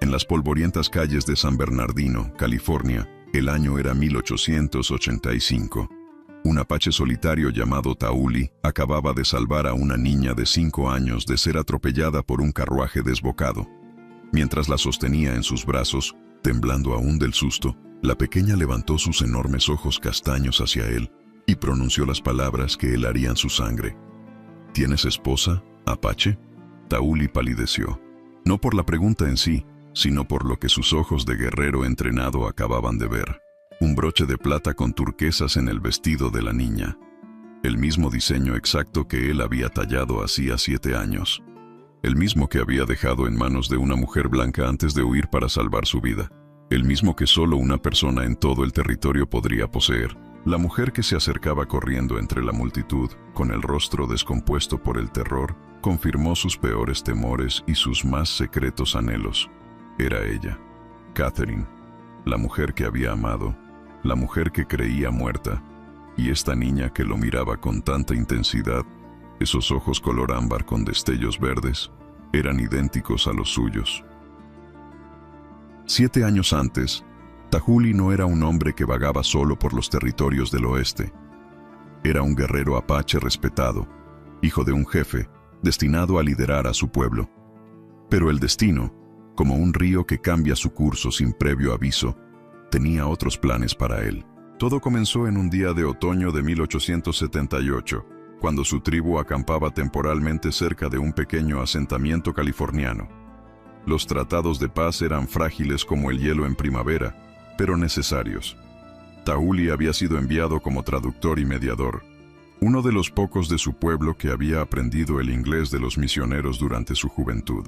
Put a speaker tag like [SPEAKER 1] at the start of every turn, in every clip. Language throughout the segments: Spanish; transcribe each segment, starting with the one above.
[SPEAKER 1] En las polvorientas calles de San Bernardino, California, el año era 1885. Un apache solitario llamado Tauli acababa de salvar a una niña de 5 años de ser atropellada por un carruaje desbocado. Mientras la sostenía en sus brazos, temblando aún del susto, la pequeña levantó sus enormes ojos castaños hacia él y pronunció las palabras que helarían su sangre. ¿Tienes esposa, Apache? Tauli palideció. No por la pregunta en sí, sino por lo que sus ojos de guerrero entrenado acababan de ver. Un broche de plata con turquesas en el vestido de la niña. El mismo diseño exacto que él había tallado hacía 7 años. El mismo que había dejado en manos de una mujer blanca antes de huir para salvar su vida. El mismo que solo una persona en todo el territorio podría poseer. La mujer que se acercaba corriendo entre la multitud, con el rostro descompuesto por el terror, confirmó sus peores temores y sus más secretos anhelos. Era ella, Catherine, la mujer que había amado, la mujer que creía muerta, y esta niña que lo miraba con tanta intensidad, esos ojos color ámbar con destellos verdes, eran idénticos a los suyos. 7 años antes, Tauli no era un hombre que vagaba solo por los territorios del oeste. Era un guerrero apache respetado, hijo de un jefe, destinado a liderar a su pueblo. Pero el destino, como un río que cambia su curso sin previo aviso, tenía otros planes para él. Todo comenzó en un día de otoño de 1878, cuando su tribu acampaba temporalmente cerca de un pequeño asentamiento californiano. Los tratados de paz eran frágiles como el hielo en primavera, pero necesarios. Tauli había sido enviado como traductor y mediador, uno de los pocos de su pueblo que había aprendido el inglés de los misioneros durante su juventud.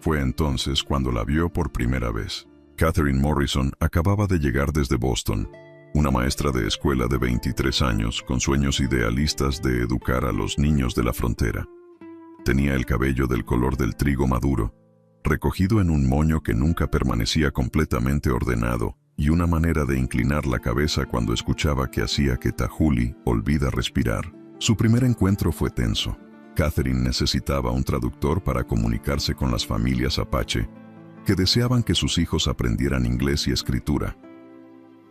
[SPEAKER 1] Fue entonces cuando la vio por primera vez. Catherine Morrison acababa de llegar desde Boston, una maestra de escuela de 23 años con sueños idealistas de educar a los niños de la frontera. Tenía el cabello del color del trigo maduro, recogido en un moño que nunca permanecía completamente ordenado, y una manera de inclinar la cabeza cuando escuchaba que hacía que Tauli olvida respirar. Su primer encuentro fue tenso. Catherine necesitaba un traductor para comunicarse con las familias apache, que deseaban que sus hijos aprendieran inglés y escritura.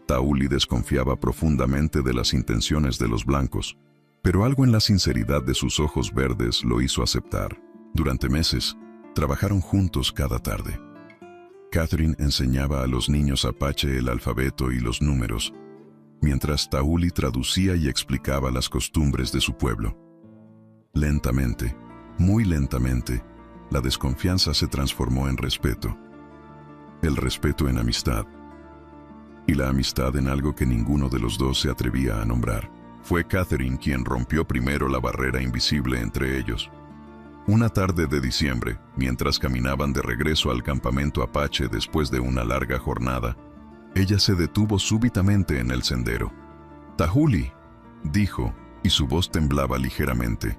[SPEAKER 1] Tauli desconfiaba profundamente de las intenciones de los blancos, pero algo en la sinceridad de sus ojos verdes lo hizo aceptar. Durante meses, trabajaron juntos cada tarde. Catherine enseñaba a los niños apache el alfabeto y los números, mientras Tauli traducía y explicaba las costumbres de su pueblo. Lentamente, muy lentamente, la desconfianza se transformó en respeto. El respeto en amistad. Y la amistad en algo que ninguno de los dos se atrevía a nombrar. Fue Catherine quien rompió primero la barrera invisible entre ellos. Una tarde de diciembre, mientras caminaban de regreso al campamento apache después de una larga jornada, ella se detuvo súbitamente en el sendero. «Tauli», dijo, y su voz temblaba ligeramente.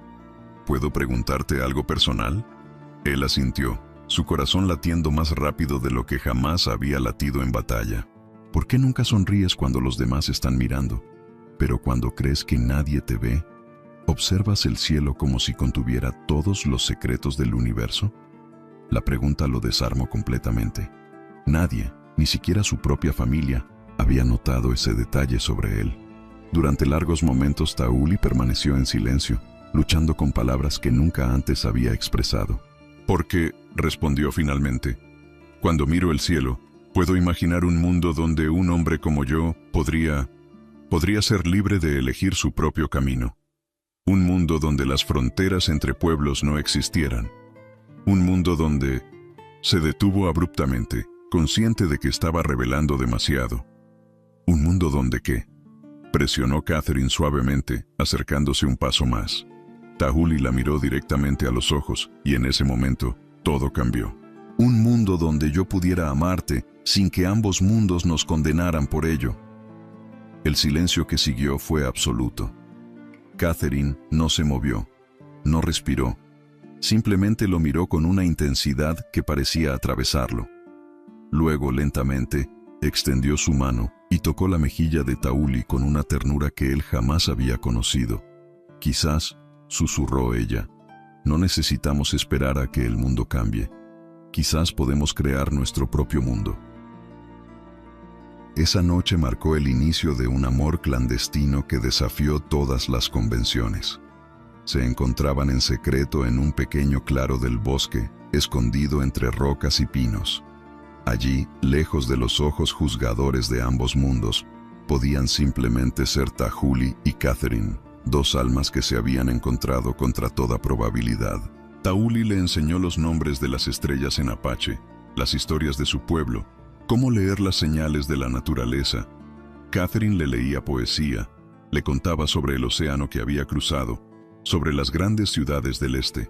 [SPEAKER 1] «¿Puedo preguntarte algo personal?» Él asintió, su corazón latiendo más rápido de lo que jamás había latido en batalla. ¿Por qué nunca sonríes cuando los demás están mirando? Pero cuando crees que nadie te ve, ¿observas el cielo como si contuviera todos los secretos del universo? La pregunta lo desarmó completamente. Nadie, ni siquiera su propia familia, había notado ese detalle sobre él. Durante largos momentos Tauli permaneció en silencio, luchando con palabras que nunca antes había expresado. «Porque», respondió finalmente, «cuando miro el cielo, puedo imaginar un mundo donde un hombre como yo podría ser libre de elegir su propio camino. Un mundo donde las fronteras entre pueblos no existieran. Un mundo donde…» Se detuvo abruptamente, consciente de que estaba revelando demasiado. «¿Un mundo donde qué?», presionó Catherine suavemente, acercándose un paso más. Tauli la miró directamente a los ojos, y en ese momento, todo cambió. «Un mundo donde yo pudiera amarte, sin que ambos mundos nos condenaran por ello». El silencio que siguió fue absoluto. Catherine no se movió, no respiró. Simplemente lo miró con una intensidad que parecía atravesarlo. Luego, lentamente, extendió su mano y tocó la mejilla de Tauli con una ternura que él jamás había conocido. «Quizás», susurró ella, «no necesitamos esperar a que el mundo cambie. Quizás podemos crear nuestro propio mundo. Esa noche marcó el inicio de un amor clandestino que desafió todas las convenciones. Se encontraban en secreto en un pequeño claro del bosque, escondido entre rocas y pinos. Allí, lejos de los ojos juzgadores de ambos mundos, podían simplemente ser Tahuli y Catherine, dos almas que se habían encontrado contra toda probabilidad. Tahuli le enseñó los nombres de las estrellas en apache, las historias de su pueblo, cómo leer las señales de la naturaleza. Catherine le leía poesía, le contaba sobre el océano que había cruzado, sobre las grandes ciudades del este.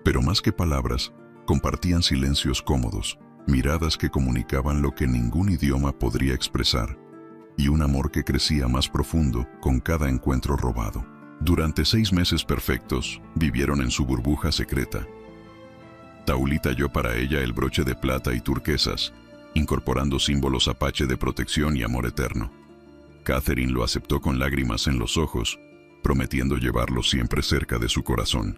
[SPEAKER 1] Pero más que palabras, compartían silencios cómodos, miradas que comunicaban lo que ningún idioma podría expresar, y un amor que crecía más profundo con cada encuentro robado. Durante 6 meses perfectos, vivieron en su burbuja secreta. Tahuli talló para ella el broche de plata y turquesas, incorporando símbolos apache de protección y amor eterno. Catherine lo aceptó con lágrimas en los ojos, prometiendo llevarlo siempre cerca de su corazón.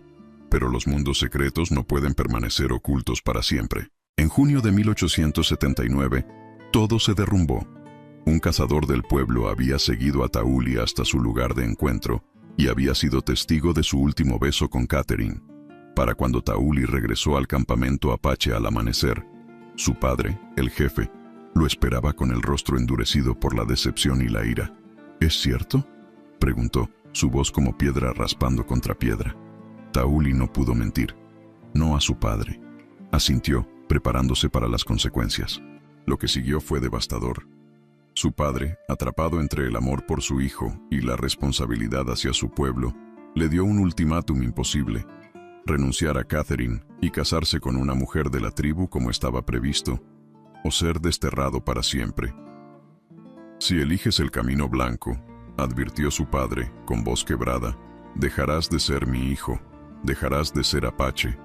[SPEAKER 1] Pero los mundos secretos no pueden permanecer ocultos para siempre. En junio de 1879, todo se derrumbó. Un cazador del pueblo había seguido a Tahuli hasta su lugar de encuentro y había sido testigo de su último beso con Catherine. Para cuando Tahuli regresó al campamento apache al amanecer, su padre, el jefe, lo esperaba con el rostro endurecido por la decepción y la ira. ¿Es cierto?, preguntó, su voz como piedra raspando contra piedra. Tahuli no pudo mentir. No a su padre. Asintió, preparándose para las consecuencias. Lo que siguió fue devastador. Su padre, atrapado entre el amor por su hijo y la responsabilidad hacia su pueblo, le dio un ultimátum imposible: renunciar a Catherine y casarse con una mujer de la tribu como estaba previsto, o ser desterrado para siempre. «Si eliges el camino blanco», advirtió su padre con voz quebrada, «dejarás de ser mi hijo, dejarás de ser apache,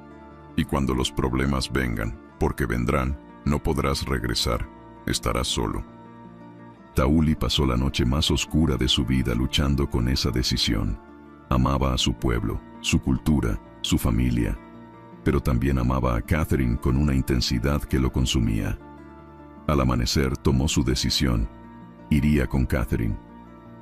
[SPEAKER 1] y cuando los problemas vengan, porque vendrán, no podrás regresar, estarás solo». Tahuli pasó la noche más oscura de su vida luchando con esa decisión. Amaba a su pueblo, su cultura, su familia, pero también amaba a Catherine con una intensidad que lo consumía. Al amanecer tomó su decisión. Iría con Catherine.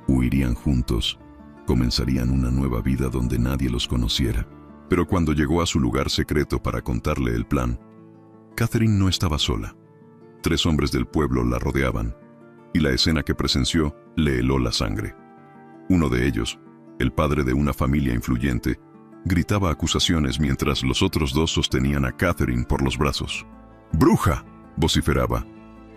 [SPEAKER 1] Huirían juntos. Comenzarían una nueva vida donde nadie los conociera. Pero cuando llegó a su lugar secreto para contarle el plan, Catherine no estaba sola. 3 hombres del pueblo la rodeaban, y la escena que presenció le heló la sangre. Uno de ellos, el padre de una familia influyente, gritaba acusaciones mientras los otros 2 sostenían a Catherine por los brazos. «¡Bruja!», vociferaba.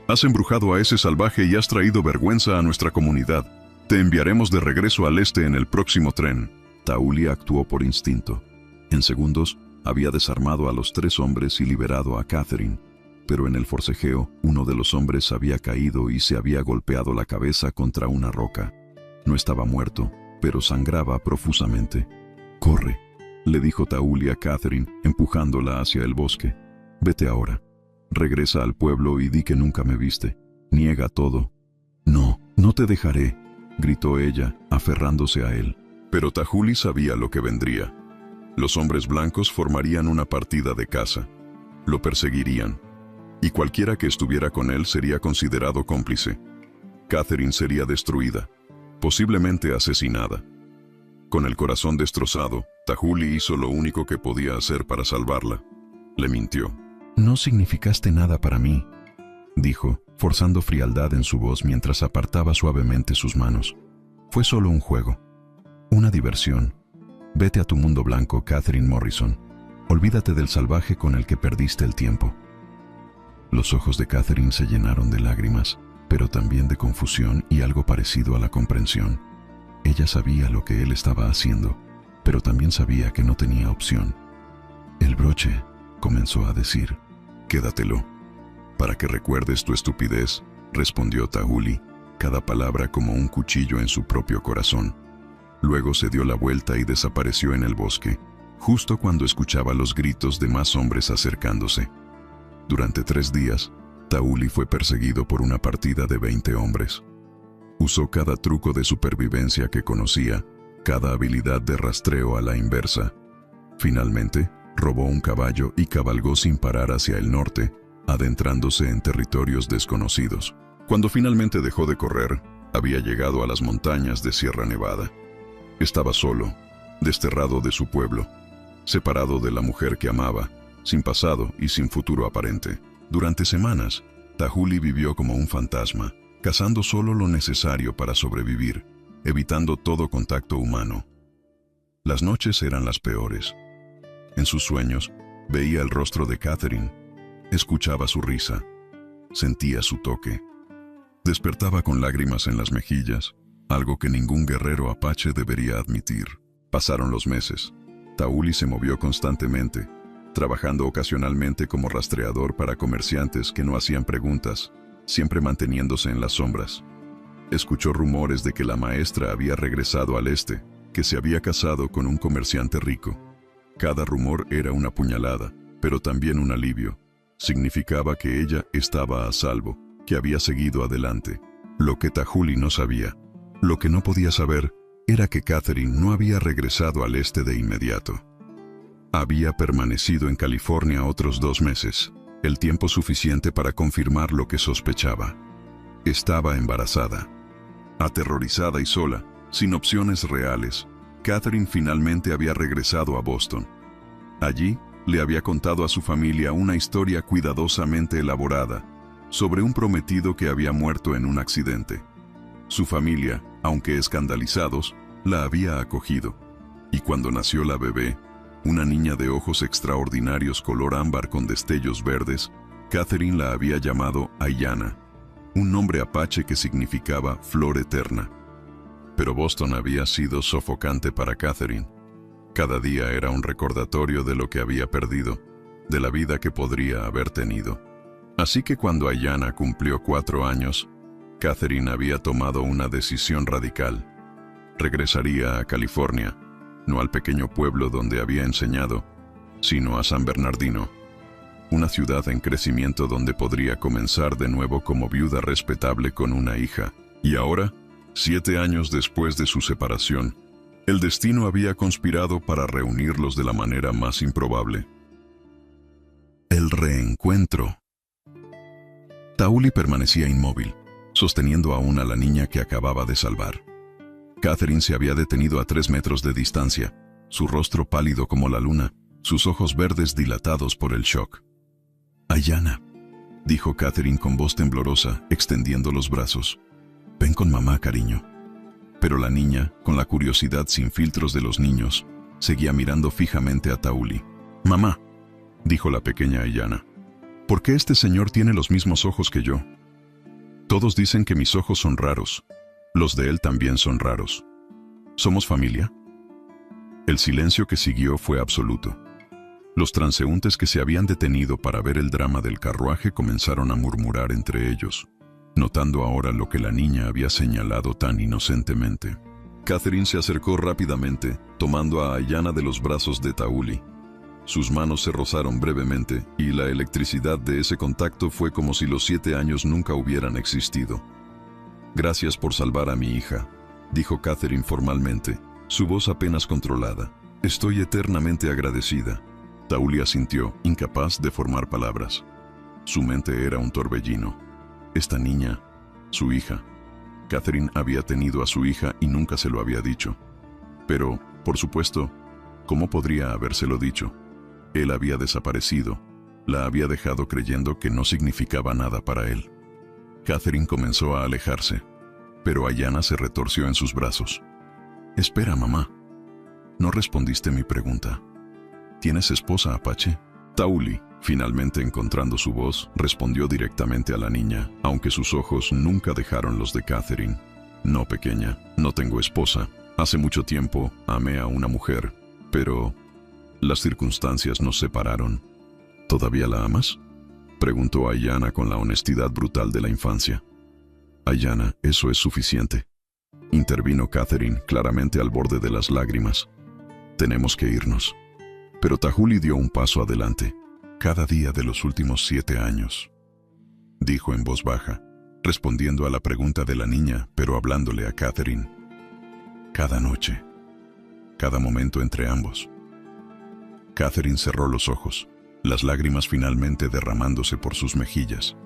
[SPEAKER 1] «Has embrujado a ese salvaje y has traído vergüenza a nuestra comunidad. Te enviaremos de regreso al este en el próximo tren». Tahuli actuó por instinto. En segundos, había desarmado a los 3 hombres y liberado a Catherine. Pero en el forcejeo, uno de los hombres había caído y se había golpeado la cabeza contra una roca. No estaba muerto, pero sangraba profusamente. «Corre», le dijo Tahuli a Catherine, empujándola hacia el bosque. «Vete ahora. Regresa al pueblo y di que nunca me viste. Niega todo». «No, no te dejaré», gritó ella, aferrándose a él. Pero Tahuli sabía lo que vendría. Los hombres blancos formarían una partida de caza. Lo perseguirían. Y cualquiera que estuviera con él sería considerado cómplice. Catherine sería destruida, posiblemente asesinada. Con el corazón destrozado, Tahuli hizo lo único que podía hacer para salvarla. Le mintió. «No significaste nada para mí», dijo, forzando frialdad en su voz mientras apartaba suavemente sus manos. «Fue solo un juego, una diversión. Vete a tu mundo blanco, Catherine Morrison. Olvídate del salvaje con el que perdiste el tiempo». Los ojos de Catherine se llenaron de lágrimas, pero también de confusión y algo parecido a la comprensión. Ella sabía lo que él estaba haciendo, pero también sabía que no tenía opción. «El broche», comenzó a decir. «Quédatelo, para que recuerdes tu estupidez», respondió Tahuli, cada palabra como un cuchillo en su propio corazón. Luego se dio la vuelta y desapareció en el bosque, justo cuando escuchaba los gritos de más hombres acercándose. Durante 3 días, Tahuli fue perseguido por una partida de 20 hombres. Usó cada truco de supervivencia que conocía, cada habilidad de rastreo a la inversa. Finalmente, Robó un caballo y cabalgó sin parar hacia el norte, adentrándose en territorios desconocidos. Cuando finalmente dejó de correr, había llegado a las montañas de Sierra Nevada. Estaba solo, desterrado de su pueblo, separado de la mujer que amaba, sin pasado y sin futuro aparente. Durante semanas, Tahuli vivió como un fantasma, cazando solo lo necesario para sobrevivir, evitando todo contacto humano. Las noches eran las peores. En sus sueños, veía el rostro de Catherine, escuchaba su risa, sentía su toque. Despertaba con lágrimas en las mejillas, algo que ningún guerrero apache debería admitir. Pasaron los meses. Tahuli se movió constantemente, trabajando ocasionalmente como rastreador para comerciantes que no hacían preguntas, siempre manteniéndose en las sombras. Escuchó rumores de que la maestra había regresado al este, que se había casado con un comerciante rico. Cada rumor era una puñalada, pero también un alivio. Significaba que ella estaba a salvo, que había seguido adelante. Lo que Tahuli no sabía, lo que no podía saber, era que Catherine no había regresado al este de inmediato. Había permanecido en California otros 2 meses, el tiempo suficiente para confirmar lo que sospechaba. Estaba embarazada. Aterrorizada y sola, sin opciones reales, Catherine finalmente había regresado a Boston. Allí, le había contado a su familia una historia cuidadosamente elaborada sobre un prometido que había muerto en un accidente. Su familia, aunque escandalizados, la había acogido. Y cuando nació la bebé, una niña de ojos extraordinarios color ámbar con destellos verdes, Catherine la había llamado Ayanna, un nombre apache que significaba flor eterna. Pero Boston había sido sofocante para Catherine. Cada día era un recordatorio de lo que había perdido, de la vida que podría haber tenido. Así que cuando Ayanna cumplió 4 años, Catherine había tomado una decisión radical. Regresaría a California, no al pequeño pueblo donde había enseñado, sino a San Bernardino, una ciudad en crecimiento donde podría comenzar de nuevo como viuda respetable con una hija. Y ahora, 7 años después de su separación, el destino había conspirado para reunirlos de la manera más improbable. El reencuentro. Tahuli permanecía inmóvil, sosteniendo aún a la niña que acababa de salvar. Catherine se había detenido a 3 metros de distancia, su rostro pálido como la luna, sus ojos verdes dilatados por el shock. «Ayanna», dijo Catherine con voz temblorosa, extendiendo los brazos. «Ven con mamá, cariño». Pero la niña, con la curiosidad sin filtros de los niños, seguía mirando fijamente a Tahuli. «Mamá», dijo la pequeña Ayanna, «¿por qué este señor tiene los mismos ojos que yo? Todos dicen que mis ojos son raros. Los de él también son raros. ¿Somos familia?». El silencio que siguió fue absoluto. Los transeúntes que se habían detenido para ver el drama del carruaje comenzaron a murmurar entre ellos, notando ahora lo que la niña había señalado tan inocentemente. Catherine se acercó rápidamente, tomando a Ayanna de los brazos de Tahuli. Sus manos se rozaron brevemente, y la electricidad de ese contacto fue como si los 7 años nunca hubieran existido. «Gracias por salvar a mi hija», dijo Catherine formalmente, su voz apenas controlada. «Estoy eternamente agradecida». Tahuli asintió, incapaz de formar palabras. Su mente era un torbellino. Esta niña, su hija. Catherine había tenido a su hija y nunca se lo había dicho. Pero, por supuesto, ¿cómo podría habérselo dicho? Él había desaparecido. La había dejado creyendo que no significaba nada para él. Catherine comenzó a alejarse, pero Ayanna se retorció en sus brazos. «Espera, mamá. No respondiste mi pregunta. ¿Tienes esposa, apache?» Tahuli, finalmente encontrando su voz, respondió directamente a la niña, aunque sus ojos nunca dejaron los de Catherine. «No, pequeña, no tengo esposa. Hace mucho tiempo amé a una mujer, pero las circunstancias nos separaron». «¿Todavía la amas?», preguntó Ayanna con la honestidad brutal de la infancia. «Ayanna, eso es suficiente», intervino Catherine, claramente al borde de las lágrimas. «Tenemos que irnos». Pero Tahuli dio un paso adelante. «Cada día de los últimos 7 años», dijo en voz baja, respondiendo a la pregunta de la niña, pero hablándole a Catherine. «Cada noche, cada momento entre ambos». Catherine cerró los ojos, las lágrimas finalmente derramándose por sus mejillas.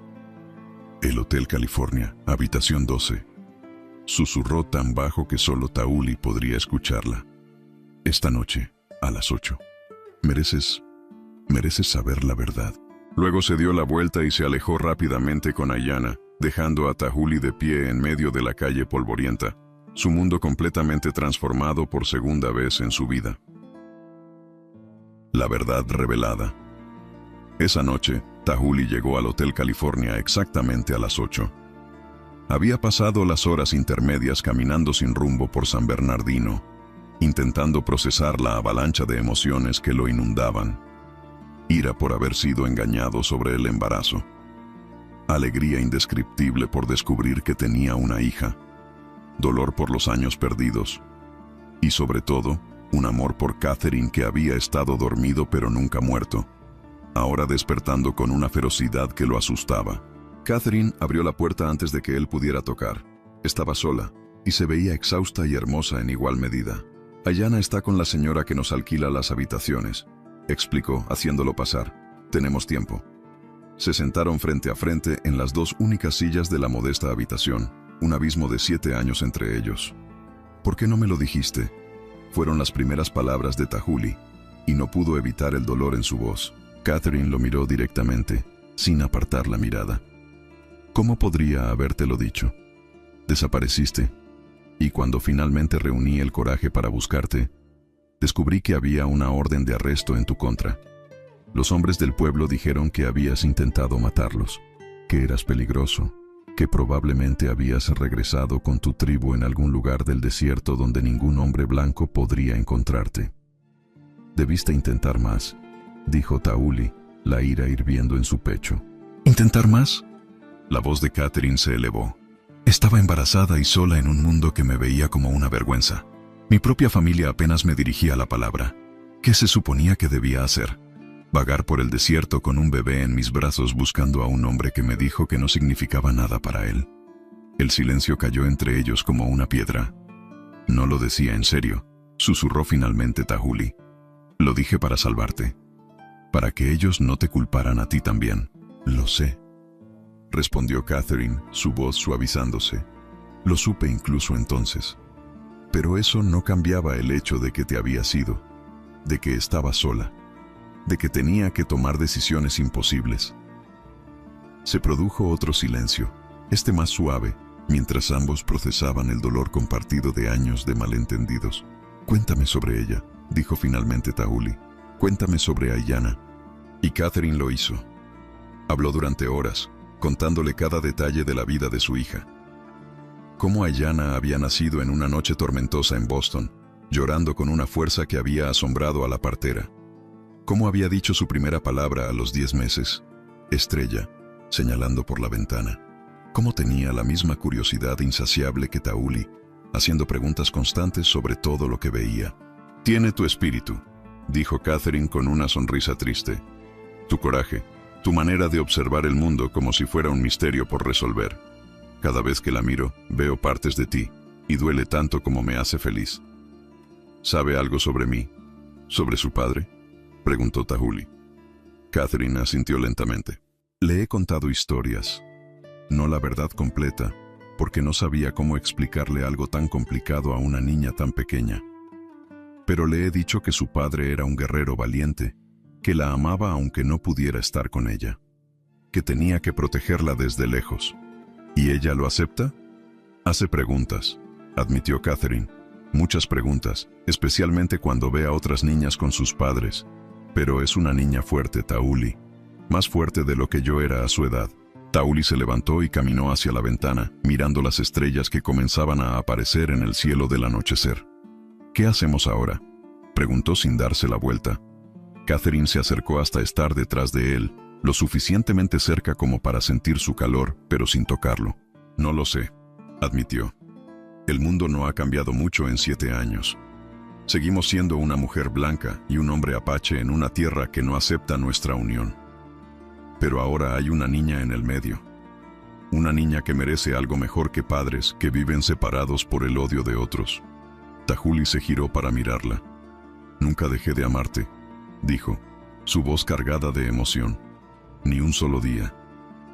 [SPEAKER 1] El Hotel California, habitación 12. Susurró tan bajo que solo Tahuli podría escucharla. Esta noche, a las 8. Mereces saber la verdad. Luego se dio la vuelta y se alejó rápidamente con Ayanna, dejando a Tahuli de pie en medio de la calle polvorienta, su mundo completamente transformado por segunda vez en su vida. La verdad revelada. Esa noche, Tahuli llegó al Hotel California exactamente a las 8. Había pasado las horas intermedias caminando sin rumbo por San Bernardino, intentando procesar la avalancha de emociones que lo inundaban. Ira por haber sido engañado sobre el embarazo. Alegría indescriptible por descubrir que tenía una hija. Dolor por los años perdidos. Y sobre todo, un amor por Catherine que había estado dormido pero nunca muerto, ahora despertando con una ferocidad que lo asustaba. Catherine abrió la puerta antes de que él pudiera tocar. Estaba sola, y se veía exhausta y hermosa en igual medida. Ayanna está con la señora que nos alquila las habitaciones, explicó, haciéndolo pasar. Tenemos tiempo. Se sentaron frente a frente en las dos únicas sillas de la modesta habitación, un abismo de 7 años entre ellos. ¿Por qué no me lo dijiste?, fueron las primeras palabras de Tahuli, y no pudo evitar el dolor en su voz. Catherine lo miró directamente, sin apartar la mirada. ¿Cómo podría habértelo dicho? Desapareciste, y cuando finalmente reuní el coraje para buscarte, descubrí que había una orden de arresto en tu contra. Los hombres del pueblo dijeron que habías intentado matarlos, que eras peligroso, que probablemente habías regresado con tu tribu en algún lugar del desierto donde ningún hombre blanco podría encontrarte. Debiste intentar más, dijo Tahuli, la ira hirviendo en su pecho. ¿Intentar más? La voz de Catherine se elevó. Estaba embarazada y sola en un mundo que me veía como una vergüenza. Mi propia familia apenas me dirigía la palabra. ¿Qué se suponía que debía hacer? Vagar por el desierto con un bebé en mis brazos buscando a un hombre que me dijo que no significaba nada para él. El silencio cayó entre ellos como una piedra. No lo decía en serio, susurró finalmente Tahuli. Lo dije para salvarte. Para que ellos no te culparan a ti también. Lo sé, respondió Catherine, su voz suavizándose. Lo supe incluso entonces. Pero eso no cambiaba el hecho de que te habías ido, de que estaba sola, de que tenía que tomar decisiones imposibles. Se produjo otro silencio, este más suave, mientras ambos procesaban el dolor compartido de años de malentendidos. Cuéntame sobre ella, dijo finalmente Tahuli. Cuéntame sobre Ayanna. Y Catherine lo hizo. Habló durante horas, contándole cada detalle de la vida de su hija. Cómo Ayanna había nacido en una noche tormentosa en Boston, llorando con una fuerza que había asombrado a la partera. Cómo había dicho su primera palabra a los 10 meses, estrella, señalando por la ventana. Cómo tenía la misma curiosidad insaciable que Tahuli, haciendo preguntas constantes sobre todo lo que veía. Tiene tu espíritu, dijo Catherine con una sonrisa triste. Tu coraje, tu manera de observar el mundo como si fuera un misterio por resolver. Cada vez que la miro, veo partes de ti, y duele tanto como me hace feliz. ¿Sabe algo sobre mí? ¿Sobre su padre?, preguntó Tahuli. Catherine asintió lentamente. Le he contado historias, no la verdad completa, porque no sabía cómo explicarle algo tan complicado a una niña tan pequeña. Pero le he dicho que su padre era un guerrero valiente, que la amaba aunque no pudiera estar con ella, que tenía que protegerla desde lejos. ¿Y ella lo acepta? Hace preguntas, admitió Catherine. Muchas preguntas, especialmente cuando ve a otras niñas con sus padres. Pero es una niña fuerte, Tahuli. Más fuerte de lo que yo era a su edad. Tahuli se levantó y caminó hacia la ventana, mirando las estrellas que comenzaban a aparecer en el cielo del anochecer. ¿Qué hacemos ahora?, preguntó sin darse la vuelta. Catherine se acercó hasta estar detrás de él, lo suficientemente cerca como para sentir su calor, pero sin tocarlo. No lo sé, admitió. El mundo no ha cambiado mucho en 7 años. Seguimos siendo una mujer blanca y un hombre apache en una tierra que no acepta nuestra unión. Pero ahora hay una niña en el medio. Una niña que merece algo mejor que padres que viven separados por el odio de otros. Tahuli se giró para mirarla. Nunca dejé de amarte, dijo, su voz cargada de emoción. Ni un solo día.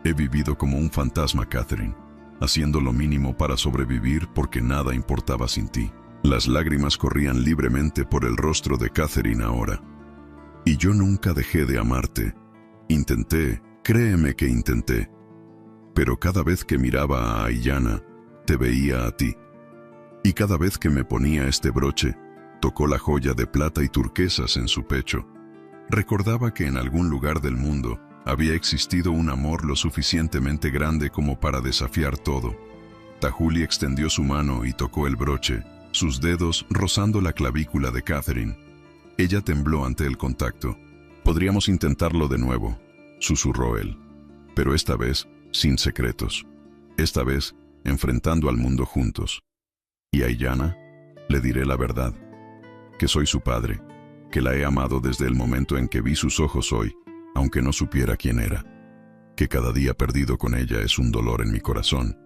[SPEAKER 1] He vivido como un fantasma, Catherine, haciendo lo mínimo para sobrevivir porque nada importaba sin ti. Las lágrimas corrían libremente por el rostro de Catherine ahora. Y yo nunca dejé de amarte. Intenté, créeme que intenté. Pero cada vez que miraba a Aiyana, te veía a ti. Y cada vez que me ponía este broche, tocó la joya de plata y turquesas en su pecho. Recordaba que en algún lugar del mundo había existido un amor lo suficientemente grande como para desafiar todo. Tahuli extendió su mano y tocó el broche, sus dedos rozando la clavícula de Catherine. Ella tembló ante el contacto. Podríamos intentarlo de nuevo, susurró él. Pero esta vez, sin secretos. Esta vez, enfrentando al mundo juntos. Y a Aiyana, le diré la verdad. Que soy su padre, que la he amado desde el momento en que vi sus ojos hoy, aunque no supiera quién era. Que cada día perdido con ella es un dolor en mi corazón,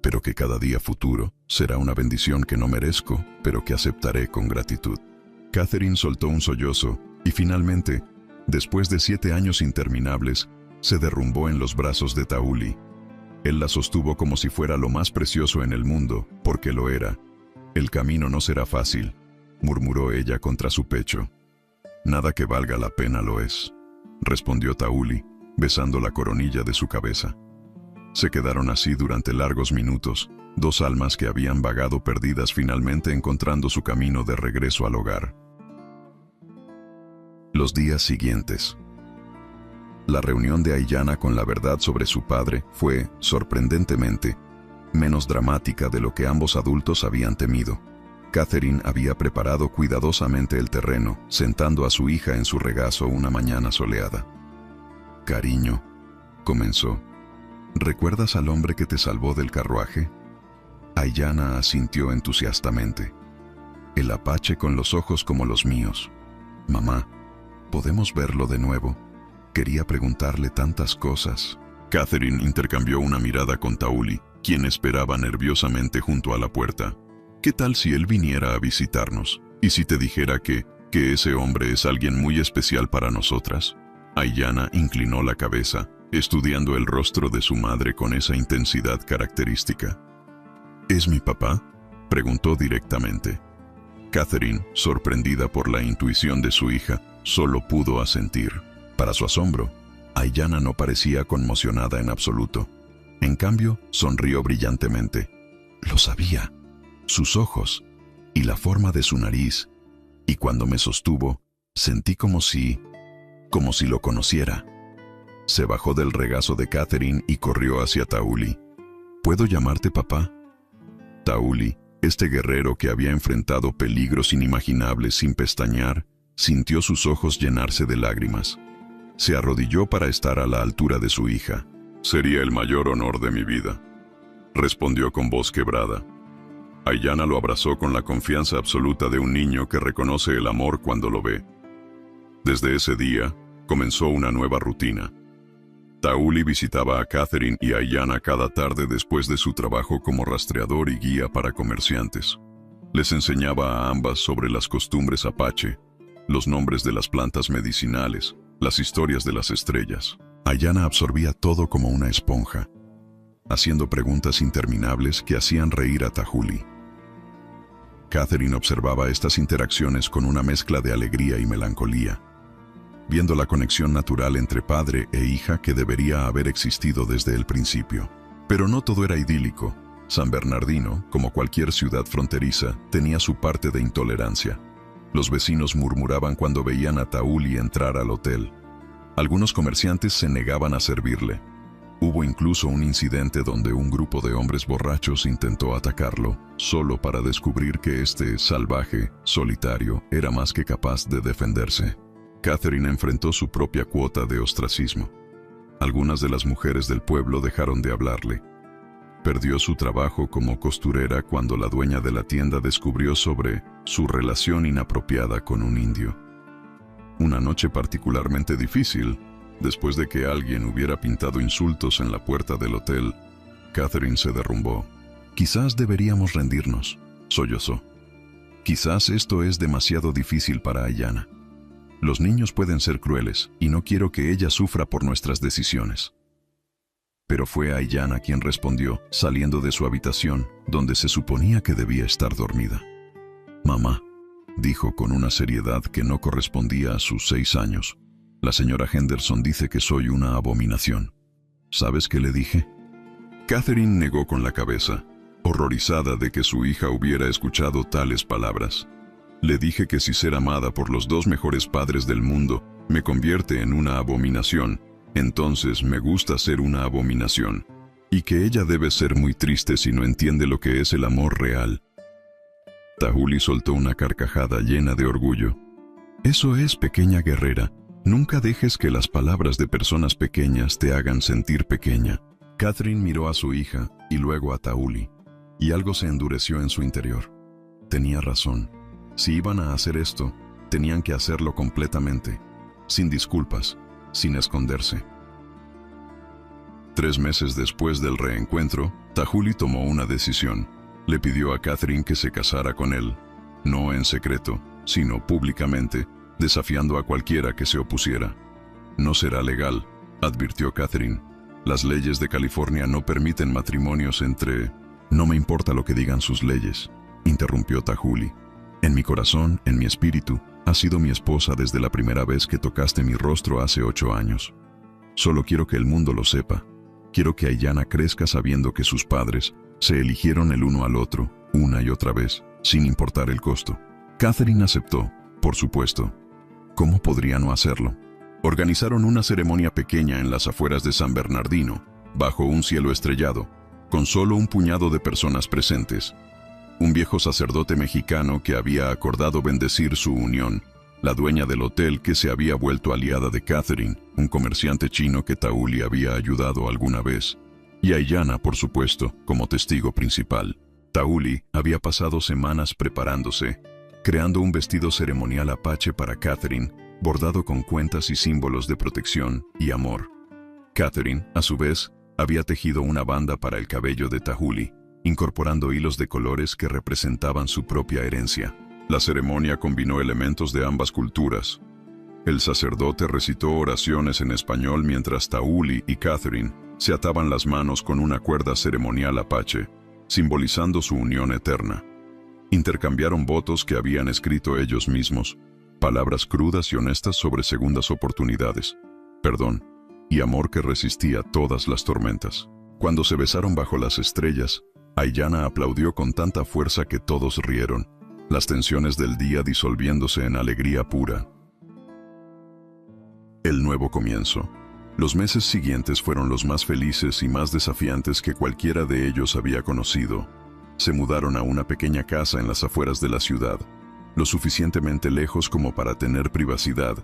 [SPEAKER 1] pero que cada día futuro será una bendición que no merezco, pero que aceptaré con gratitud. Catherine soltó un sollozo y finalmente, después de 7 años interminables, se derrumbó en los brazos de Tahuli. Él la sostuvo como si fuera lo más precioso en el mundo, porque lo era. El camino no será fácil, murmuró ella contra su pecho. Nada que valga la pena lo es, respondió Tahuli, besando la coronilla de su cabeza. Se quedaron así durante largos minutos, 2 almas que habían vagado perdidas finalmente encontrando su camino de regreso al hogar. Los días siguientes. La reunión de Aiyana con la verdad sobre su padre fue, sorprendentemente, menos dramática de lo que ambos adultos habían temido. Catherine había preparado cuidadosamente el terreno, sentando a su hija en su regazo una mañana soleada. «Cariño», comenzó, «¿recuerdas al hombre que te salvó del carruaje?» Aiyana asintió entusiastamente. «El apache con los ojos como los míos. Mamá, ¿podemos verlo de nuevo? Quería preguntarle tantas cosas». Catherine intercambió una mirada con Tahuli, quien esperaba nerviosamente junto a la puerta. «¿Qué tal si él viniera a visitarnos? ¿Y si te dijera que ese hombre es alguien muy especial para nosotras?» Aiyana inclinó la cabeza, estudiando el rostro de su madre con esa intensidad característica. «¿Es mi papá?», preguntó directamente. Catherine, sorprendida por la intuición de su hija, solo pudo asentir. Para su asombro, Aiyana no parecía conmocionada en absoluto. En cambio, sonrió brillantemente. Lo sabía. Sus ojos, y la forma de su nariz, y cuando me sostuvo, sentí como si lo conociera. Se bajó del regazo de Catherine y corrió hacia Tahuli. «¿Puedo llamarte papá?» Tahuli, este guerrero que había enfrentado peligros inimaginables sin pestañear, sintió sus ojos llenarse de lágrimas. Se arrodilló para estar a la altura de su hija. «Sería el mayor honor de mi vida», respondió con voz quebrada. Aiyana lo abrazó con la confianza absoluta de un niño que reconoce el amor cuando lo ve. Desde ese día, comenzó una nueva rutina. Tahuli visitaba a Catherine y a Aiyana cada tarde después de su trabajo como rastreador y guía para comerciantes. Les enseñaba a ambas sobre las costumbres apache, los nombres de las plantas medicinales, las historias de las estrellas. Aiyana absorbía todo como una esponja, haciendo preguntas interminables que hacían reír a Tahuli. Catherine observaba estas interacciones con una mezcla de alegría y melancolía, viendo la conexión natural entre padre e hija que debería haber existido desde el principio. Pero no todo era idílico. San Bernardino, como cualquier ciudad fronteriza, tenía su parte de intolerancia. Los vecinos murmuraban cuando veían a Tahuli entrar al hotel. Algunos comerciantes se negaban a servirle. Hubo incluso un incidente donde un grupo de hombres borrachos intentó atacarlo, solo para descubrir que este salvaje, solitario, era más que capaz de defenderse. Catherine enfrentó su propia cuota de ostracismo. Algunas de las mujeres del pueblo dejaron de hablarle. Perdió su trabajo como costurera cuando la dueña de la tienda descubrió sobre su relación inapropiada con un indio. Una noche particularmente difícil, después de que alguien hubiera pintado insultos en la puerta del hotel, Catherine se derrumbó. «Quizás deberíamos rendirnos», sollozó. «Quizás esto es demasiado difícil para Aiyana». Los niños pueden ser crueles, y no quiero que ella sufra por nuestras decisiones. Pero fue Aiyana quien respondió, saliendo de su habitación, donde se suponía que debía estar dormida. «Mamá», dijo con una seriedad que no correspondía a sus 6 años, «la señora Henderson dice que soy una abominación». ¿Sabes qué le dije? Catherine negó con la cabeza, horrorizada de que su hija hubiera escuchado tales palabras. Le dije que si ser amada por los 2 mejores padres del mundo me convierte en una abominación, entonces me gusta ser una abominación, y que ella debe ser muy triste si no entiende lo que es el amor real. Tahuli soltó una carcajada llena de orgullo. «Eso es, pequeña guerrera. Nunca dejes que las palabras de personas pequeñas te hagan sentir pequeña». Catherine miró a su hija y luego a Tahuli, y algo se endureció en su interior. Tenía razón. Si iban a hacer esto, tenían que hacerlo completamente, sin disculpas, sin esconderse. 3 meses después del reencuentro, Tahuli tomó una decisión. Le pidió a Catherine que se casara con él, no en secreto, sino públicamente, desafiando a cualquiera que se opusiera. «No será legal», advirtió Catherine. «Las leyes de California no permiten matrimonios entre...» «No me importa lo que digan sus leyes», interrumpió Tahuli. «En mi corazón, en mi espíritu, has sido mi esposa desde la primera vez que tocaste mi rostro hace 8 años. Solo quiero que el mundo lo sepa. Quiero que Aiyana crezca sabiendo que sus padres se eligieron el uno al otro, una y otra vez, sin importar el costo». Catherine aceptó, por supuesto. ¿Cómo podría no hacerlo? Organizaron una ceremonia pequeña en las afueras de San Bernardino, bajo un cielo estrellado, con solo un puñado de personas presentes. Un viejo sacerdote mexicano que había acordado bendecir su unión, la dueña del hotel que se había vuelto aliada de Catherine, un comerciante chino que Tahuli había ayudado alguna vez, y Aiyana, por supuesto, como testigo principal. Tahuli había pasado semanas preparándose, creando un vestido ceremonial apache para Catherine, bordado con cuentas y símbolos de protección y amor. Catherine, a su vez, había tejido una banda para el cabello de Tahuli, incorporando hilos de colores que representaban su propia herencia. La ceremonia combinó elementos de ambas culturas. El sacerdote recitó oraciones en español mientras Tahuli y Catherine se ataban las manos con una cuerda ceremonial apache, simbolizando su unión eterna. Intercambiaron votos que habían escrito ellos mismos, palabras crudas y honestas sobre segundas oportunidades, perdón y amor que resistía todas las tormentas. Cuando se besaron bajo las estrellas, Aiyana aplaudió con tanta fuerza que todos rieron, las tensiones del día disolviéndose en alegría pura. El nuevo comienzo. Los meses siguientes fueron los más felices y más desafiantes que cualquiera de ellos había conocido. Se mudaron a una pequeña casa en las afueras de la ciudad, lo suficientemente lejos como para tener privacidad,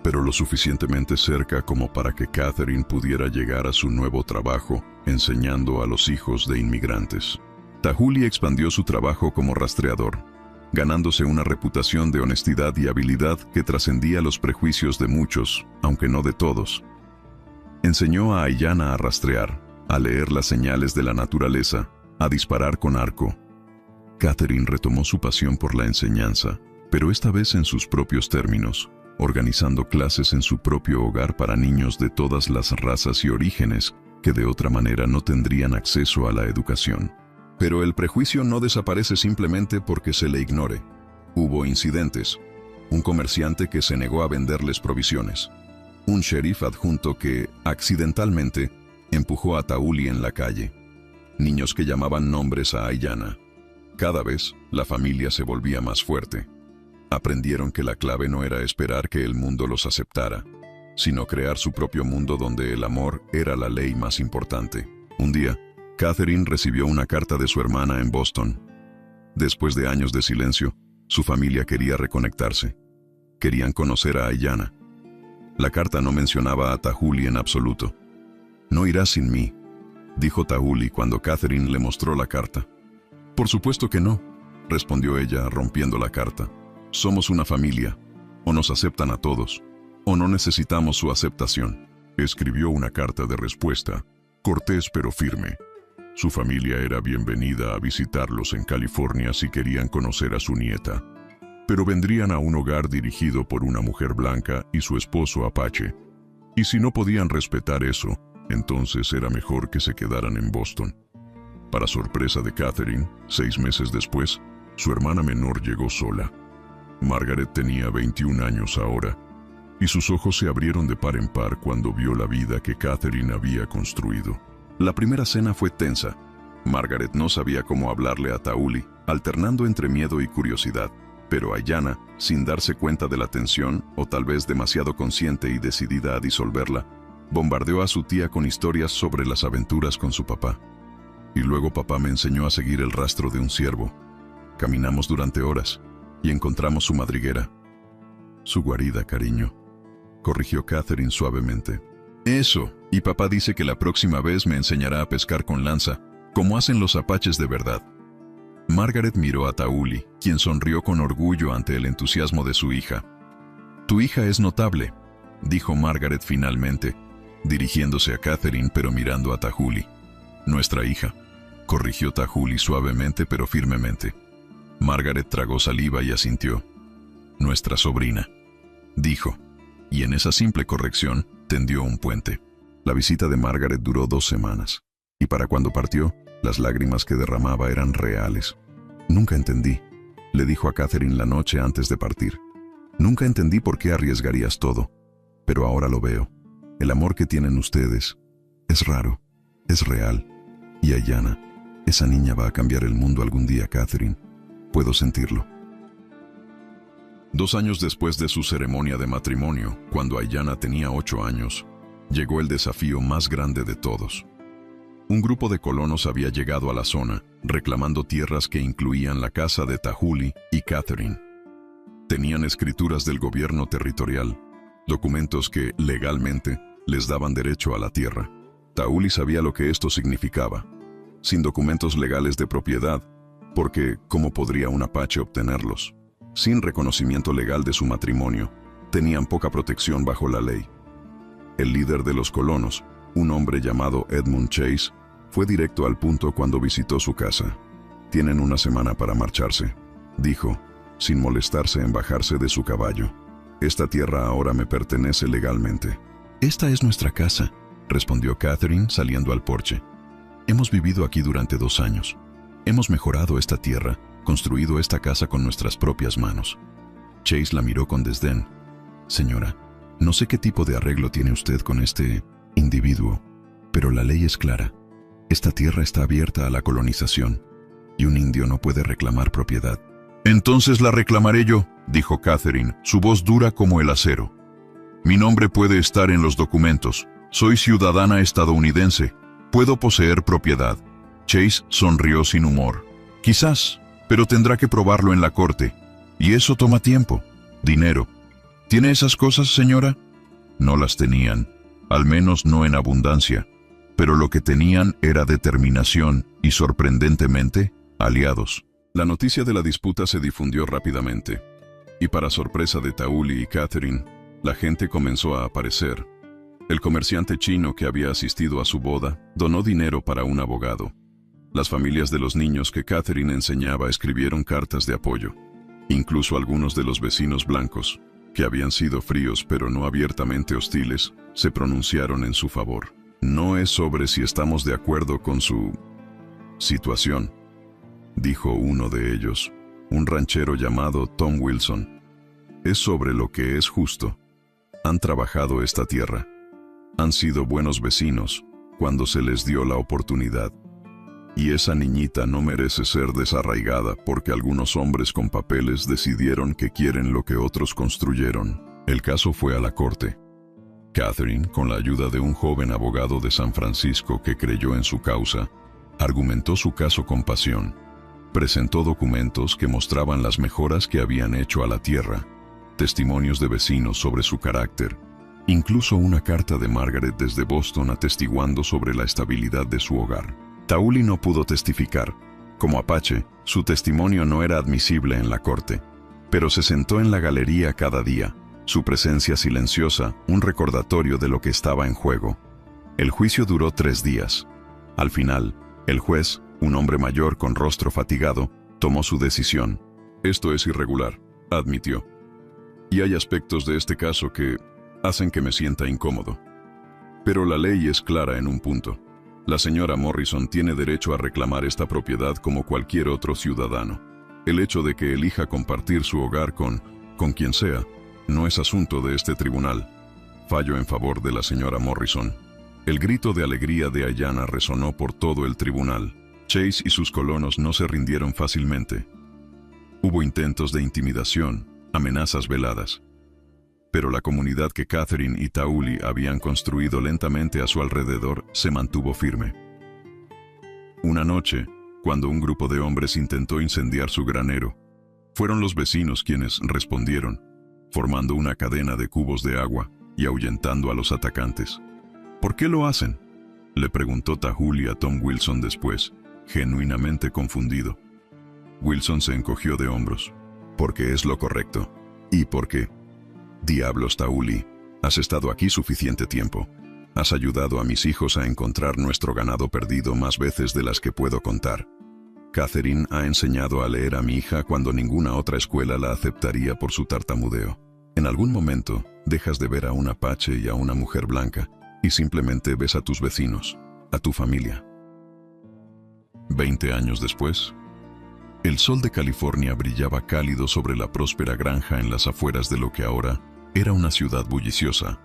[SPEAKER 1] pero lo suficientemente cerca como para que Catherine pudiera llegar a su nuevo trabajo, enseñando a los hijos de inmigrantes. Tahuli expandió su trabajo como rastreador, ganándose una reputación de honestidad y habilidad que trascendía los prejuicios de muchos, aunque no de todos. Enseñó a Aiyana a rastrear, a leer las señales de la naturaleza, a disparar con arco. Catherine retomó su pasión por la enseñanza, pero esta vez en sus propios términos, organizando clases en su propio hogar para niños de todas las razas y orígenes que de otra manera no tendrían acceso a la educación. Pero el prejuicio no desaparece simplemente porque se le ignore. Hubo incidentes. Un comerciante que se negó a venderles provisiones. Un sheriff adjunto que, accidentalmente, empujó a Tahuli en la calle. Niños que llamaban nombres a Aiyana. Cada vez, la familia se volvía más fuerte. Aprendieron que la clave no era esperar que el mundo los aceptara, sino crear su propio mundo donde el amor era la ley más importante. Un día, Catherine recibió una carta de su hermana en Boston. Después de años de silencio, su familia quería reconectarse. Querían conocer a Aiyana. La carta no mencionaba a Tahuli en absoluto. «No irás sin mí», dijo Tahuli cuando Catherine le mostró la carta. «Por supuesto que no», respondió ella rompiendo la carta. «Somos una familia. O nos aceptan a todos, o no necesitamos su aceptación». Escribió una carta de respuesta, cortés pero firme. Su familia era bienvenida a visitarlos en California si querían conocer a su nieta. pero vendrían a un hogar dirigido por una mujer blanca y su esposo apache. Y si no podían respetar eso, entonces era mejor que se quedaran en Boston. Para sorpresa de Catherine, 6 meses después, su hermana menor llegó sola. Margaret tenía 21 años ahora, y sus ojos se abrieron de par en par cuando vio la vida que Catherine había construido. La primera cena fue tensa. Margaret no sabía cómo hablarle a Tauli, alternando entre miedo y curiosidad, pero Ayanna, sin darse cuenta de la tensión, o tal vez demasiado consciente y decidida a disolverla, bombardeó a su tía con historias sobre las aventuras con su papá. Y luego papá me enseñó a seguir el rastro de un ciervo. Caminamos durante horas y encontramos su madriguera. Su guarida, cariño, corrigió Catherine suavemente. Eso, y papá dice que la próxima vez me enseñará a pescar con lanza, como hacen los apaches de verdad. Margaret miró a Tauli, quien sonrió con orgullo ante el entusiasmo de su hija. Tu hija es notable, dijo Margaret finalmente, dirigiéndose a Catherine pero mirando a Tauli. Nuestra hija, corrigió Tauli suavemente pero firmemente. Margaret tragó saliva y asintió. Nuestra sobrina, dijo, y en esa simple corrección tendió un puente. La visita de Margaret duró 2 semanas, y para cuando partió, las lágrimas que derramaba eran reales. Nunca entendí, le dijo a Catherine la noche antes de partir. Nunca entendí por qué arriesgarías todo, pero ahora lo veo. El amor que tienen ustedes es raro, es real. Y Ayanna, esa niña va a cambiar el mundo algún día, Catherine. Puedo sentirlo. 2 años después de su ceremonia de matrimonio, cuando Ayanna tenía 8 años, llegó el desafío más grande de todos. Un grupo de colonos había llegado a la zona, reclamando tierras que incluían la casa de Tauli y Catherine. Tenían escrituras del gobierno territorial, documentos que, legalmente, les daban derecho a la tierra. Tauli sabía lo que esto significaba. Sin documentos legales de propiedad, porque ¿cómo podría un apache obtenerlos? Sin reconocimiento legal de su matrimonio, tenían poca protección bajo la ley. El líder de los colonos, un hombre llamado Edmund Chase, fue directo al punto cuando visitó su casa. Tienen 1 semana para marcharse, dijo, sin molestarse en bajarse de su caballo. Esta tierra ahora me pertenece legalmente. Esta es nuestra casa, respondió Catherine saliendo al porche. Hemos vivido aquí durante 2 años. Hemos mejorado esta tierra, construido esta casa con nuestras propias manos. Chase la miró con desdén. Señora, no sé qué tipo de arreglo tiene usted con este individuo, pero la ley es clara. Esta tierra está abierta a la colonización, y un indio no puede reclamar propiedad. Entonces la reclamaré yo, dijo Catherine, su voz dura como el acero. Mi nombre puede estar en los documentos. Soy ciudadana estadounidense. Puedo poseer propiedad. Chase sonrió sin humor. Quizás, pero tendrá que probarlo en la corte. Y eso toma tiempo. Dinero. ¿Tiene esas cosas, señora? No las tenían, al menos no en abundancia. Pero lo que tenían era determinación y, sorprendentemente, aliados. La noticia de la disputa se difundió rápidamente. Y para sorpresa de Tauli y Catherine, la gente comenzó a aparecer. El comerciante chino que había asistido a su boda donó dinero para un abogado. Las familias de los niños que Catherine enseñaba escribieron cartas de apoyo. Incluso algunos de los vecinos blancos, que habían sido fríos pero no abiertamente hostiles, se pronunciaron en su favor. No es sobre si estamos de acuerdo con su situación, dijo uno de ellos, un ranchero llamado Tom Wilson. Es sobre lo que es justo. Han trabajado esta tierra. Han sido buenos vecinos cuando se les dio la oportunidad. Y esa niñita no merece ser desarraigada porque algunos hombres con papeles decidieron que quieren lo que otros construyeron. El caso fue a la corte. Catherine, con la ayuda de un joven abogado de San Francisco que creyó en su causa, argumentó su caso con pasión. Presentó documentos que mostraban las mejoras que habían hecho a la tierra, testimonios de vecinos sobre su carácter, incluso una carta de Margaret desde Boston atestiguando sobre la estabilidad de su hogar. Tauli no pudo testificar. Como apache, su testimonio no era admisible en la corte, pero se sentó en la galería cada día, su presencia silenciosa, un recordatorio de lo que estaba en juego. El juicio duró 3 días. Al final, el juez, un hombre mayor con rostro fatigado, tomó su decisión. Esto es irregular. admitió. Y hay aspectos de este caso que hacen que me sienta incómodo. Pero la ley es clara en un punto. La señora Morrison tiene derecho a reclamar esta propiedad como cualquier otro ciudadano. El hecho de que elija compartir su hogar con quien sea, no es asunto de este tribunal. Fallo en favor de la señora Morrison. El grito de alegría de Ayanna resonó por todo el tribunal. Chase y sus colonos no se rindieron fácilmente. Hubo intentos de intimidación, amenazas veladas. Pero la comunidad que Catherine y Tauli habían construido lentamente a su alrededor se mantuvo firme. Una noche, cuando un grupo de hombres intentó incendiar su granero, fueron los vecinos quienes respondieron, formando una cadena de cubos de agua y ahuyentando a los atacantes. ¿Por qué lo hacen?, le preguntó Tauli a Tom Wilson después, genuinamente confundido. Wilson se encogió de hombros. Porque es lo correcto. ¿Y por qué? Diablos, Tauli, has estado aquí suficiente tiempo. Has ayudado a mis hijos a encontrar nuestro ganado perdido más veces de las que puedo contar. Catherine ha enseñado a leer a mi hija cuando ninguna otra escuela la aceptaría por su tartamudeo. En algún momento, dejas de ver a un apache y a una mujer blanca, y simplemente ves a tus vecinos, a tu familia. 20 años después, el sol de California brillaba cálido sobre la próspera granja en las afueras de lo que ahora era una ciudad bulliciosa.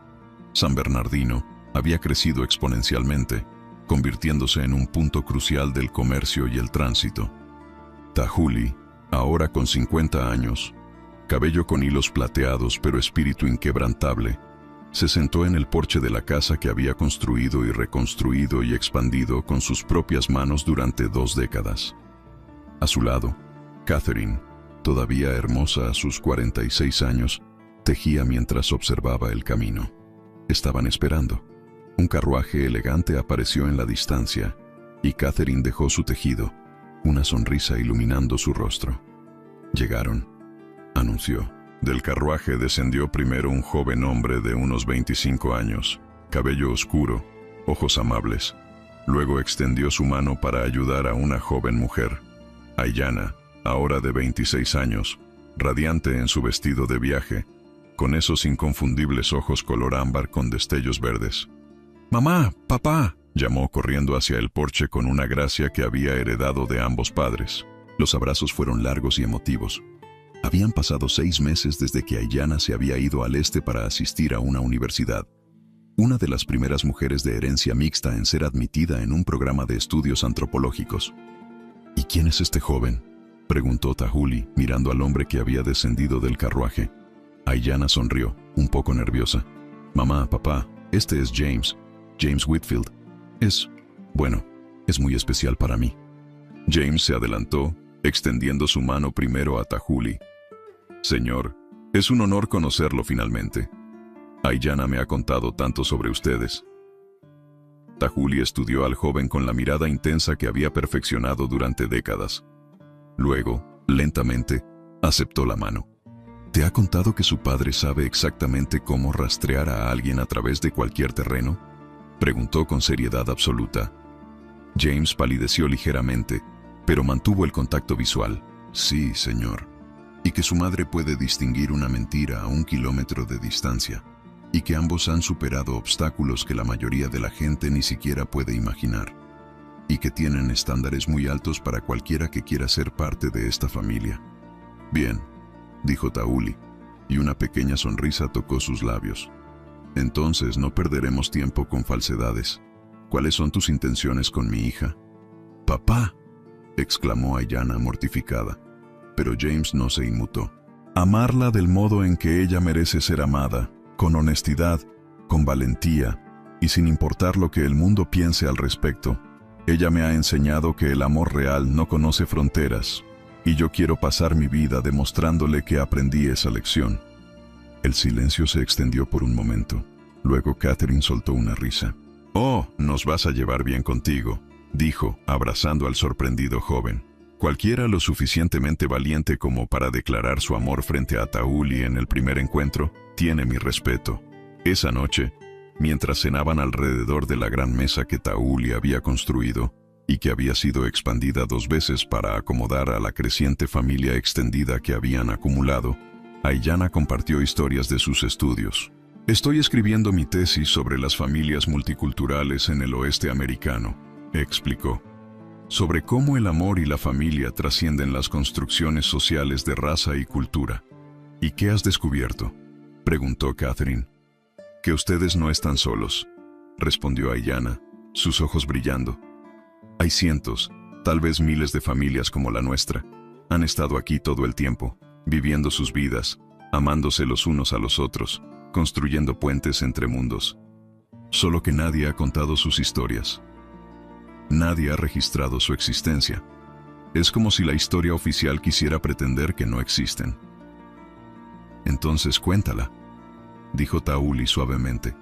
[SPEAKER 1] San Bernardino había crecido exponencialmente, convirtiéndose en un punto crucial del comercio y el tránsito. Tauli, ahora con 50 años, cabello con hilos plateados pero espíritu inquebrantable, se sentó en el porche de la casa que había construido y reconstruido y expandido con sus propias manos durante 2 décadas. A su lado, Catherine, todavía hermosa a sus 46 años, tejía mientras observaba el camino. Estaban esperando. Un carruaje elegante apareció en la distancia, y Catherine dejó su tejido, una sonrisa iluminando su rostro. Llegaron, anunció. Del carruaje descendió primero un joven hombre de unos 25 años, cabello oscuro, ojos amables. Luego extendió su mano para ayudar a una joven mujer, Ayanna, ahora de 26 años, radiante en su vestido de viaje, con esos inconfundibles ojos color ámbar con destellos verdes. «¡Mamá! ¡Papá!», llamó corriendo hacia el porche con una gracia que había heredado de ambos padres. Los abrazos fueron largos y emotivos. Habían pasado 6 meses desde que Ayanna se había ido al este para asistir a una universidad. Una de las primeras mujeres de herencia mixta en ser admitida en un programa de estudios antropológicos. «¿Y quién es este joven?», preguntó Tauli, mirando al hombre que había descendido del carruaje. Ayanna sonrió, un poco nerviosa. «Mamá, papá, este es James Whitfield. Es muy especial para mí». James se adelantó, extendiendo su mano primero a Tauli. «Señor, es un honor conocerlo finalmente. Ayanna me ha contado tanto sobre ustedes». Tauli estudió al joven con la mirada intensa que había perfeccionado durante décadas. Luego, lentamente, aceptó la mano. «¿Te ha contado que su padre sabe exactamente cómo rastrear a alguien a través de cualquier terreno?», preguntó con seriedad absoluta. James palideció ligeramente, pero mantuvo el contacto visual. «Sí, señor. Y que su madre puede distinguir una mentira a 1 kilómetro de distancia. Y que ambos han superado obstáculos que la mayoría de la gente ni siquiera puede imaginar. Y que tienen estándares muy altos para cualquiera que quiera ser parte de esta familia». «Bien», dijo Tauli, y una pequeña sonrisa tocó sus labios. «Entonces no perderemos tiempo con falsedades. ¿Cuáles son tus intenciones con mi hija?» «Papá», exclamó Ayanna mortificada. Pero James no se inmutó. «Amarla del modo en que ella merece ser amada, con honestidad, con valentía, y sin importar lo que el mundo piense al respecto. Ella me ha enseñado que el amor real no conoce fronteras, y yo quiero pasar mi vida demostrándole que aprendí esa lección». El silencio se extendió por un momento. Luego Catherine soltó una risa. «Oh, nos vas a llevar bien contigo», dijo, abrazando al sorprendido joven. «Cualquiera lo suficientemente valiente como para declarar su amor frente a Tauli en el primer encuentro, tiene mi respeto». Esa noche, mientras cenaban alrededor de la gran mesa que Tauli había construido, y que había sido expandida 2 veces para acomodar a la creciente familia extendida que habían acumulado, Aiyana compartió historias de sus estudios. Estoy escribiendo mi tesis sobre las familias multiculturales en el oeste americano, explicó. Sobre cómo el amor y la familia trascienden las construcciones sociales de raza y cultura. ¿Y qué has descubierto?, preguntó Catherine. Que ustedes no están solos, respondió Aiyana, sus ojos brillando. Hay cientos, tal vez miles de familias como la nuestra. Han estado aquí todo el tiempo, viviendo sus vidas, amándose los unos a los otros, construyendo puentes entre mundos. Solo que nadie ha contado sus historias. Nadie ha registrado su existencia. Es como si la historia oficial quisiera pretender que no existen. Entonces cuéntala, dijo Tauli suavemente.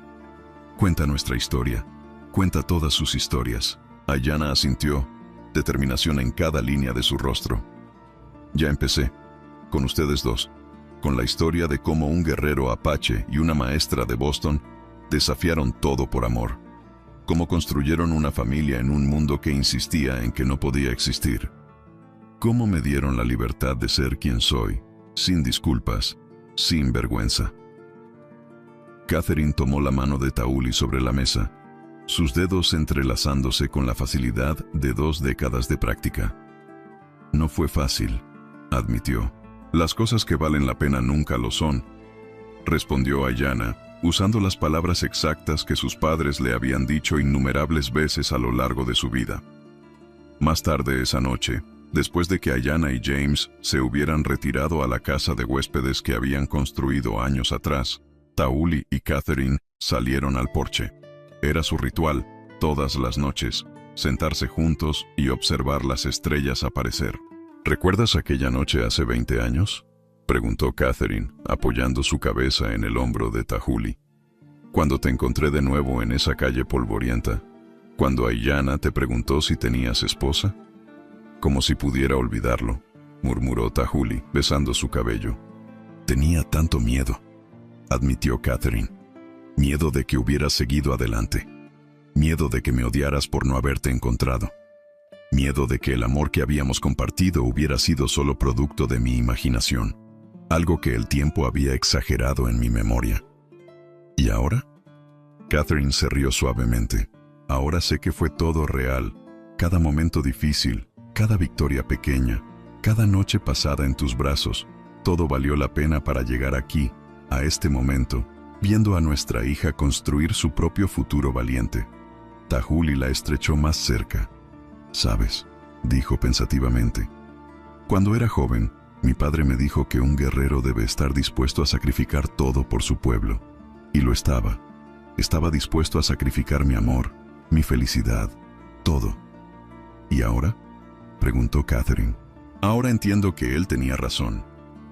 [SPEAKER 1] Cuenta nuestra historia. Cuenta todas sus historias. Aiyana asintió, determinación en cada línea de su rostro. Ya empecé, con ustedes dos, con la historia de cómo un guerrero apache y una maestra de Boston desafiaron todo por amor. Cómo construyeron una familia en un mundo que insistía en que no podía existir. Cómo me dieron la libertad de ser quien soy, sin disculpas, sin vergüenza. Catherine tomó la mano de Tauli sobre la mesa, sus dedos entrelazándose con la facilidad de 2 décadas de práctica. No fue fácil, admitió. Las cosas que valen la pena nunca lo son, respondió Aiyana, usando las palabras exactas que sus padres le habían dicho innumerables veces a lo largo de su vida. Más tarde esa noche, después de que Aiyana y James se hubieran retirado a la casa de huéspedes que habían construido años atrás, Tauli y Catherine salieron al porche. Era su ritual, todas las noches, sentarse juntos y observar las estrellas aparecer. ¿Recuerdas aquella noche hace 20 años?, preguntó Catherine, apoyando su cabeza en el hombro de Tauli. Cuando te encontré de nuevo en esa calle polvorienta, cuando Aiyana te preguntó si tenías esposa. Como si pudiera olvidarlo, murmuró Tauli, besando su cabello. Tenía tanto miedo, admitió Catherine. Miedo de que hubieras seguido adelante. Miedo de que me odiaras por no haberte encontrado. Miedo de que el amor que habíamos compartido hubiera sido solo producto de mi imaginación. Algo que el tiempo había exagerado en mi memoria. ¿Y ahora? Catherine se rió suavemente. Ahora sé que fue todo real. Cada momento difícil, cada victoria pequeña, cada noche pasada en tus brazos, todo valió la pena para llegar aquí, a este momento, viendo a nuestra hija construir su propio futuro valiente. Tauli la estrechó más cerca. «¿Sabes?», dijo pensativamente. «Cuando era joven, mi padre me dijo que un guerrero debe estar dispuesto a sacrificar todo por su pueblo. Y lo estaba. Estaba dispuesto a sacrificar mi amor, mi felicidad, todo». «¿Y ahora?», preguntó Catherine. «Ahora entiendo que él tenía razón,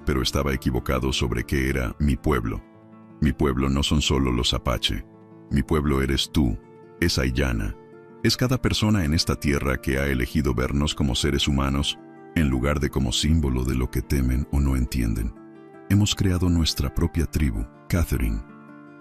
[SPEAKER 1] pero estaba equivocado sobre qué era mi pueblo. Mi pueblo no son solo los Apache. Mi pueblo eres tú, es Aiyana. Es cada persona en esta tierra que ha elegido vernos como seres humanos en lugar de como símbolo de lo que temen o no entienden. Hemos creado nuestra propia tribu, Catherine.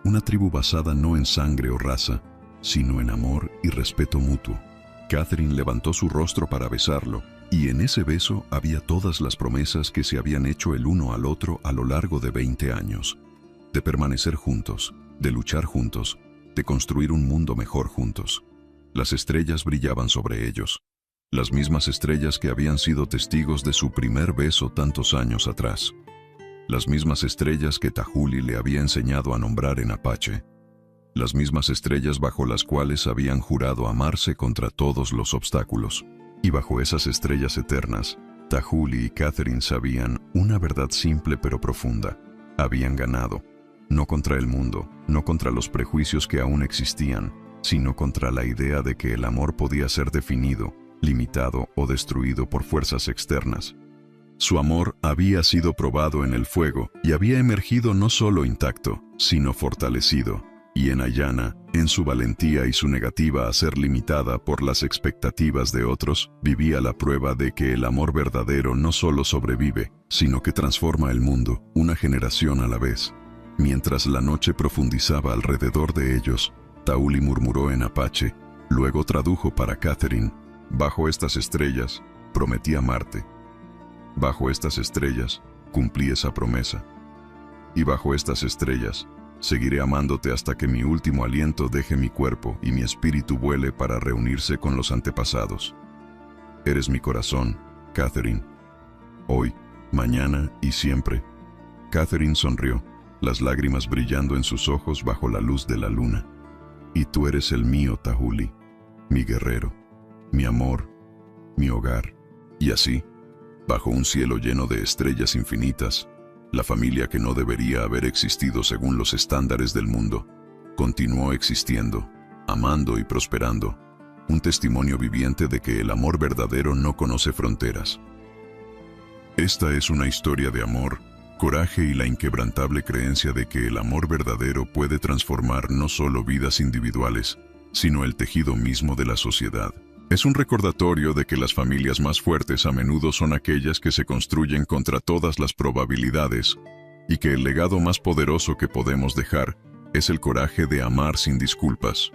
[SPEAKER 1] Una tribu basada no en sangre o raza, sino en amor y respeto mutuo». Catherine levantó su rostro para besarlo, y en ese beso había todas las promesas que se habían hecho el uno al otro a lo largo de 20 años. De permanecer juntos, de luchar juntos, de construir un mundo mejor juntos. Las estrellas brillaban sobre ellos, las mismas estrellas que habían sido testigos de su primer beso tantos años atrás. Las mismas estrellas que Tauli le había enseñado a nombrar en Apache. Las mismas estrellas bajo las cuales habían jurado amarse contra todos los obstáculos. Y bajo esas estrellas eternas, Tauli y Catherine sabían una verdad simple pero profunda. Habían ganado, no contra el mundo, no contra los prejuicios que aún existían, sino contra la idea de que el amor podía ser definido, limitado o destruido por fuerzas externas. Su amor había sido probado en el fuego y había emergido no solo intacto, sino fortalecido. Y en Aiyana, en su valentía y su negativa a ser limitada por las expectativas de otros, vivía la prueba de que el amor verdadero no solo sobrevive, sino que transforma el mundo, una generación a la vez. Mientras la noche profundizaba alrededor de ellos, Tauli murmuró en Apache, luego tradujo para Catherine: «Bajo estas estrellas, prometí amarte. Bajo estas estrellas, cumplí esa promesa». Y bajo estas estrellas, seguiré amándote hasta que mi último aliento deje mi cuerpo y mi espíritu vuele para reunirse con los antepasados. Eres mi corazón, Catherine. Hoy, mañana y siempre. Catherine sonrió, las lágrimas brillando en sus ojos bajo la luz de la luna. Y tú eres el mío, Tahuli, mi guerrero, mi amor, mi hogar. Y así, bajo un cielo lleno de estrellas infinitas, la familia que no debería haber existido según los estándares del mundo, continuó existiendo, amando y prosperando, un testimonio viviente de que el amor verdadero no conoce fronteras. Esta es una historia de amor, coraje y la inquebrantable creencia de que el amor verdadero puede transformar no solo vidas individuales, sino el tejido mismo de la sociedad. Es un recordatorio de que las familias más fuertes a menudo son aquellas que se construyen contra todas las probabilidades, y que el legado más poderoso que podemos dejar es el coraje de amar sin disculpas.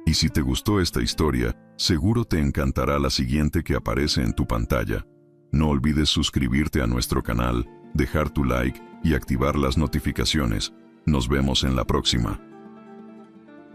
[SPEAKER 1] Y si te gustó esta historia, seguro te encantará la siguiente que aparece en tu pantalla. No olvides suscribirte a nuestro canal, dejar tu like y activar las notificaciones. Nos vemos en la próxima.